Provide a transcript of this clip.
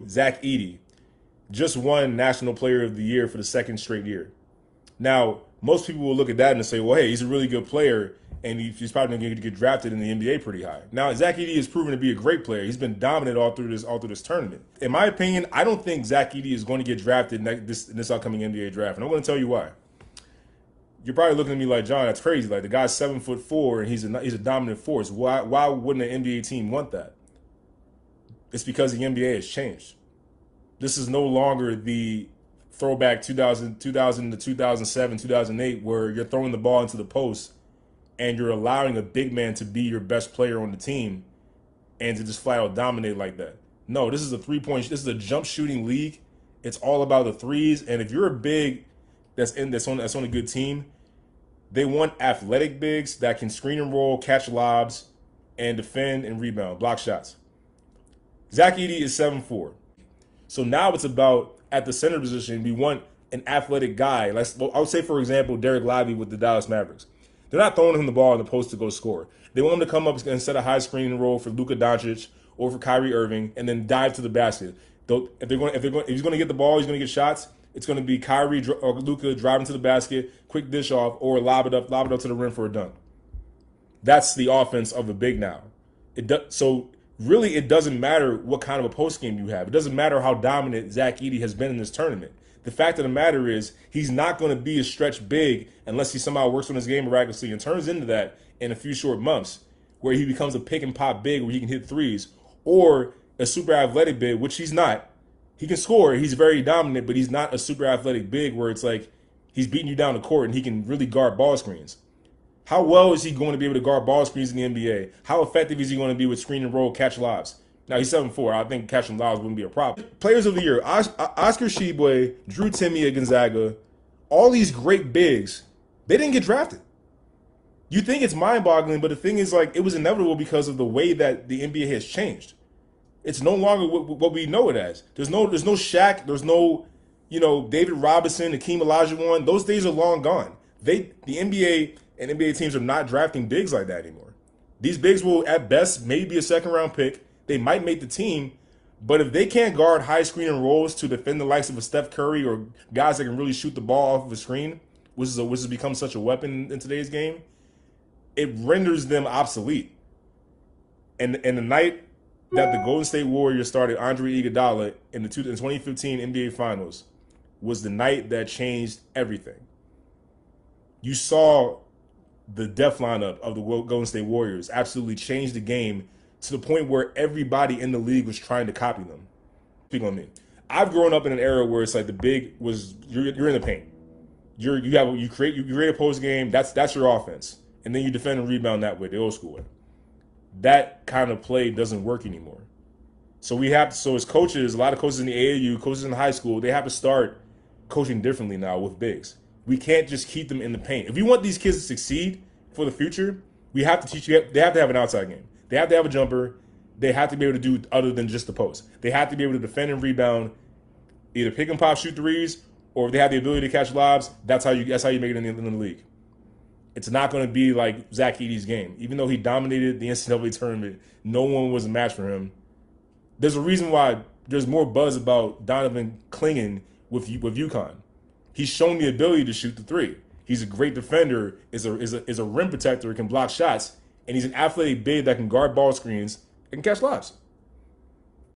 Zach Edey, just won National Player of the Year for the second straight year. Now, most people will look at that and say, well, hey, he's a really good player, and he's probably going to get drafted in the NBA pretty high. Now, Zach Edey has proven to be a great player. He's been dominant all through this tournament. In my opinion, I don't think Zach Edey is going to get drafted in this upcoming NBA draft, and I'm going to tell you why. You're probably looking at me like, John, that's crazy. Like, the guy's 7'4" and he's a dominant force. Why wouldn't an NBA team want that? It's because the NBA has changed. This is no longer the throwback 2000 to 2007, 2008, where you're throwing the ball into the post and you're allowing a big man to be your best player on the team and to just flat out dominate like that. No, this is this is a jump shooting league. It's all about the threes. And if you're a big that's on a good team, they want athletic bigs that can screen and roll, catch lobs, and defend and rebound, block shots. Zach Edey is 7'4". So now it's about, at the center position, we want an athletic guy. I would say, for example, Derek Lively with the Dallas Mavericks. They're not throwing him the ball in the post to go score. They want him to come up and set a high screen and roll for Luka Doncic or for Kyrie Irving, and then dive to the basket. If he's going to get the ball, he's going to get shots. It's going to be Kyrie or Luka driving to the basket, quick dish off, or lob it up to the rim for a dunk. That's the offense of a big now. So really, it doesn't matter what kind of a post game you have. It doesn't matter how dominant Zach Edey has been in this tournament. The fact of the matter is, he's not going to be a stretch big unless he somehow works on his game miraculously and turns into that in a few short months, where he becomes a pick and pop big where he can hit threes, or a super athletic big, which he's not. He can score. He's very dominant, but he's not a super athletic big where it's like he's beating you down the court and he can really guard ball screens. How well is he going to be able to guard ball screens in the NBA? How effective is he going to be with screen and roll, catch lobs? Now, he's 7'4". I think catching lobs wouldn't be a problem. Players of the year, Oscar Tshiebwe, Drew Timme at Gonzaga, all these great bigs, they didn't get drafted. You think it's mind-boggling, but the thing is, like, it was inevitable because of the way that the NBA has changed. It's no longer what we know it as. There's no Shaq. There's no, David Robinson, Hakeem Olajuwon. Those days are long gone. The NBA and NBA teams are not drafting bigs like that anymore. These bigs will, at best, maybe be a second-round pick. They might make the team, but if they can't guard high screen and rolls to defend the likes of a Steph Curry or guys that can really shoot the ball off of a screen, which has become such a weapon in today's game, it renders them obsolete. And the night that the Golden State Warriors started Andre Iguodala in the 2015 NBA Finals was the night that changed everything. You saw the death lineup of the Golden State Warriors absolutely change the game to the point where everybody in the league was trying to copy them. Speak on me. I've grown up in an era where it's like the big was you're in the paint. You create a post game. That's your offense, and then you defend and rebound that way, the old school way. That kind of play doesn't work anymore. So as coaches, a lot of coaches in the AAU, coaches in high school, they have to start coaching differently now with bigs. We can't just keep them in the paint. If we want these kids to succeed for the future, we have to teach you. They have to have an outside game. They have to have a jumper. They have to be able to do other than just the post. They have to be able to defend and rebound, either pick and pop, shoot threes, or if they have the ability to catch lobs, that's how you make it in the league. It's not going to be like Zach Edey's game. Even though he dominated the NCAA tournament, no one was a match for him. There's a reason why there's more buzz about Donovan Clingan with UConn. He's shown the ability to shoot the three. He's a great defender, is a rim protector, can block shots, and he's an athletic big that can guard ball screens and catch lobs.